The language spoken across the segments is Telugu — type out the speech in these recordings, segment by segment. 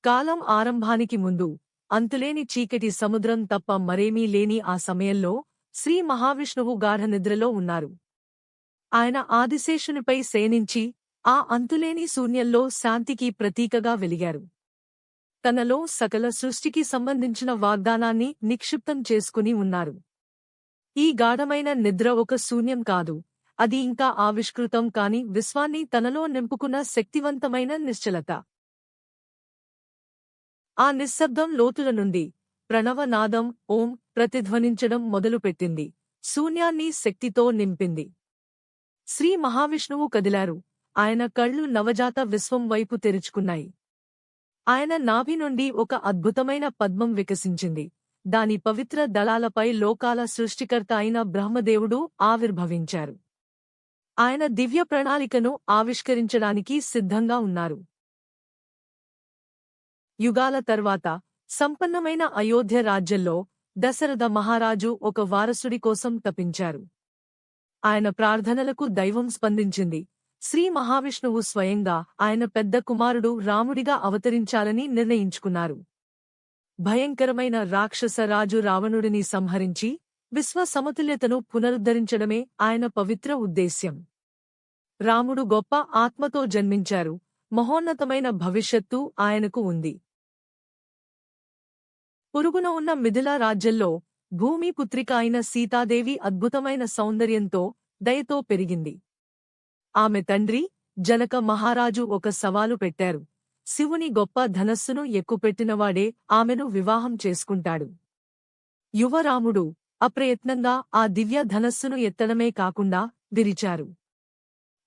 కాలం ఆరంభానికి ముందు అంతులేని చీకటి సముద్రం తప్ప మరేమీ లేని ఆ సమయంలో శ్రీ మహావిష్ణువు గాఢనిద్రలో ఉన్నారు. ఆయన ఆదిశేషునిపై శయనించి ఆ అంతులేని శూన్యంలో శాంతికి ప్రతీకగా వెలిగారు. తనలో సకల సృష్టికి సంబంధించిన వాగ్దానాన్ని నిక్షిప్తం చేసుకుని ఉన్నారు. ఈ గాఢమైన నిద్ర ఒక శూన్యం కాదు, అది ఇంకా ఆవిష్కృతం కాని విశ్వాన్ని తనలో నింపుకున్న శక్తివంతమైన నిశ్చలత. ఆ నిశ్శబ్దం లోతుల నుండి ప్రణవనాదం ఓం ప్రతిధ్వనించడం మొదలుపెట్టింది. శూన్యాన్ని శక్తితో నింపింది. శ్రీ మహావిష్ణువు కదిలారు. ఆయన కళ్ళు నవజాత విశ్వం వైపు తెరుచుకున్నాయి. ఆయన నాభి నుండి ఒక అద్భుతమైన పద్మం వికసించింది. దాని పవిత్ర దళాలపై లోకాల సృష్టికర్త అయిన బ్రహ్మదేవుడు ఆవిర్భవించారు. ఆయన దివ్య ప్రణాళికను ఆవిష్కరించడానికి సిద్ధంగా ఉన్నారు. యుగాల తర్వాత సంపన్నమైన అయోధ్య రాజ్యంలో దశరథ మహారాజు ఒక వారసుడి కోసం తపించారు. ఆయన ప్రార్థనలకు దైవం స్పందించింది. శ్రీ మహావిష్ణువు స్వయంగా ఆయన పెద్ద కుమారుడు రాముడిగా అవతరించాలని నిర్ణయించుకున్నారు. భయంకరమైన రాక్షస రాజు రావణుడిని సంహరించి విశ్వ సమతుల్యతను పునరుద్ధరించడమే ఆయన పవిత్ర ఉద్దేశ్యం. రాముడు గొప్ప ఆత్మతో జన్మించారు. మహోన్నతమైన భవిష్యత్తు ఆయనకు ఉంది. పొరుగున ఉన్న మిథిలా రాజ్యంలో భూమి పుత్రిక అయిన సీతాదేవి అద్భుతమైన సౌందర్యంతో దయతో పెరిగింది. ఆమె తండ్రి జనక మహారాజు ఒక సవాలు పెట్టారు. శివుని గొప్ప ధనస్సును ఎక్కుపెట్టినవాడే ఆమెను వివాహం చేసుకుంటాడు. యువరాముడు అప్రయత్నంగా ఆ దివ్య ధనస్సును ఎత్తడమే కాకుండా విరిచారు.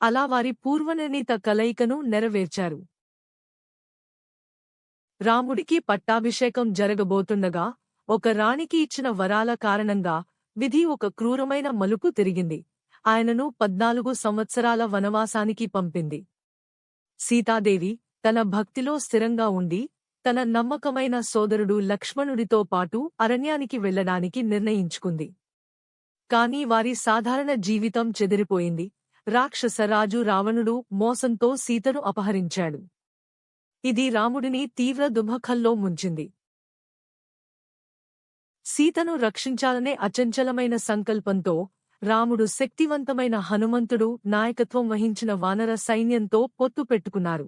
అలా వారి పూర్వనిర్ణీత కలయికను నెరవేర్చారు. రాముడికి పట్టాభిషేకం జరగబోతుండగా ఒక రాణికి ఇచ్చిన వరాల కారణంగా విధి ఒక క్రూరమైన మలుపు తిరిగింది. ఆయనను 14 సంవత్సరాల వనవాసానికి పంపింది. సీతాదేవి తన భక్తిలో స్థిరంగా ఉండి తన నమ్మకమైన సోదరుడు లక్ష్మణుడితో పాటు అరణ్యానికి వెళ్లడానికి నిర్ణయించుకుంది. కాని వారి సాధారణ జీవితం చెదిరిపోయింది. రాక్షసరాజు రావణుడు మోసంతో సీతను అపహరించాడు. ఇది రాముడిని తీవ్ర దుఃఖంలో ముంచింది. సీతను రక్షించాలనే అచంచలమైన సంకల్పంతో రాముడు శక్తివంతమైన హనుమంతుడు నాయకత్వం వహించిన వానర సైన్యంతో పొత్తు పెట్టుకున్నారు.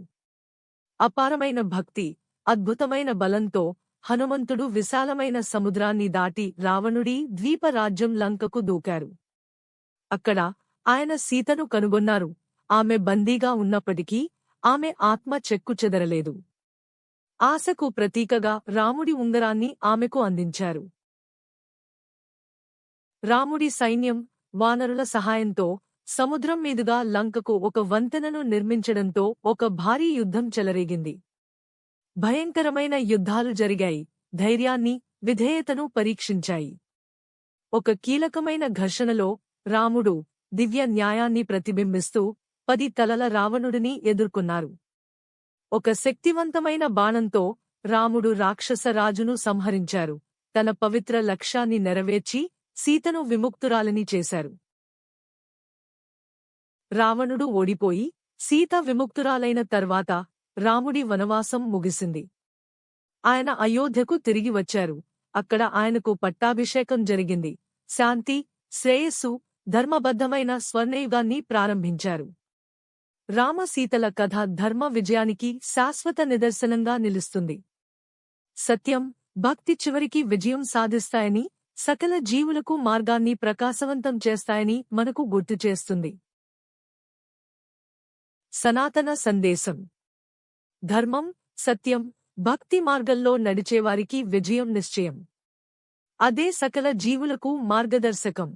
అపారమైన భక్తి, అద్భుతమైన బలంతో హనుమంతుడు విశాలమైన సముద్రాన్ని దాటి రావణుడి ద్వీపరాజ్యం లంకకు దూకారు. అక్కడ ఆయన సీతను కనుగొన్నారు. ఆమె బందీగా ఉన్నప్పటికీ ఆమె ఆత్మ చెక్కుచెదరలేదు. ఆశకు ప్రతీకగా రాముడి ఉంగరాన్ని ఆమెకు అందించారు. రాముడి సైన్యం వానరుల సహాయంతో సముద్రం మీదుగా లంకకు ఒక వంతెనను నిర్మించడంతో ఒక భారీ యుద్ధం చెలరేగింది. భయంకరమైన యుద్ధాలు జరిగాయి. ధైర్యాన్ని, విధేయతను పరీక్షించాయి. ఒక కీలకమైన ఘర్షణలో రాముడు దివ్య న్యాయాన్ని ప్రతిబింబిస్తూ 10 తలల రావణుడిని ఎదుర్కొన్నారు. ఒక శక్తివంతమైన బాణంతో రాముడు రాక్షస రాజును సంహరించారు. తన పవిత్ర లక్ష్యాన్ని నెరవేర్చి సీతను విముక్తురాలిని చేశారు. రావణుడు ఓడిపోయి సీత విముక్తురాలైన తర్వాత రాముడి వనవాసం ముగిసింది. ఆయన అయోధ్యకు తిరిగి వచ్చారు. అక్కడ ఆయనకు పట్టాభిషేకం జరిగింది. శాంతి, శ్రేయస్సు, ధర్మబద్ధమైన స్వర్ణయుగాన్ని ప్రారంభించారు. రామసీతల కథ ధర్మ విజయానికి శాశ్వత నిదర్శనంగా నిలుస్తుంది. సత్యం, భక్తి చివరికి విజయం సాధిస్తాయని, సకల జీవులకు మార్గాన్ని ప్రకాశవంతం చేస్తాయని మనకు గుర్తుచేస్తుంది. సనాతన సందేశం: ధర్మం, సత్యం, భక్తి మార్గంలో నడిచేవారికి విజయం నిశ్చయం. అదే సకల జీవులకు మార్గదర్శకం.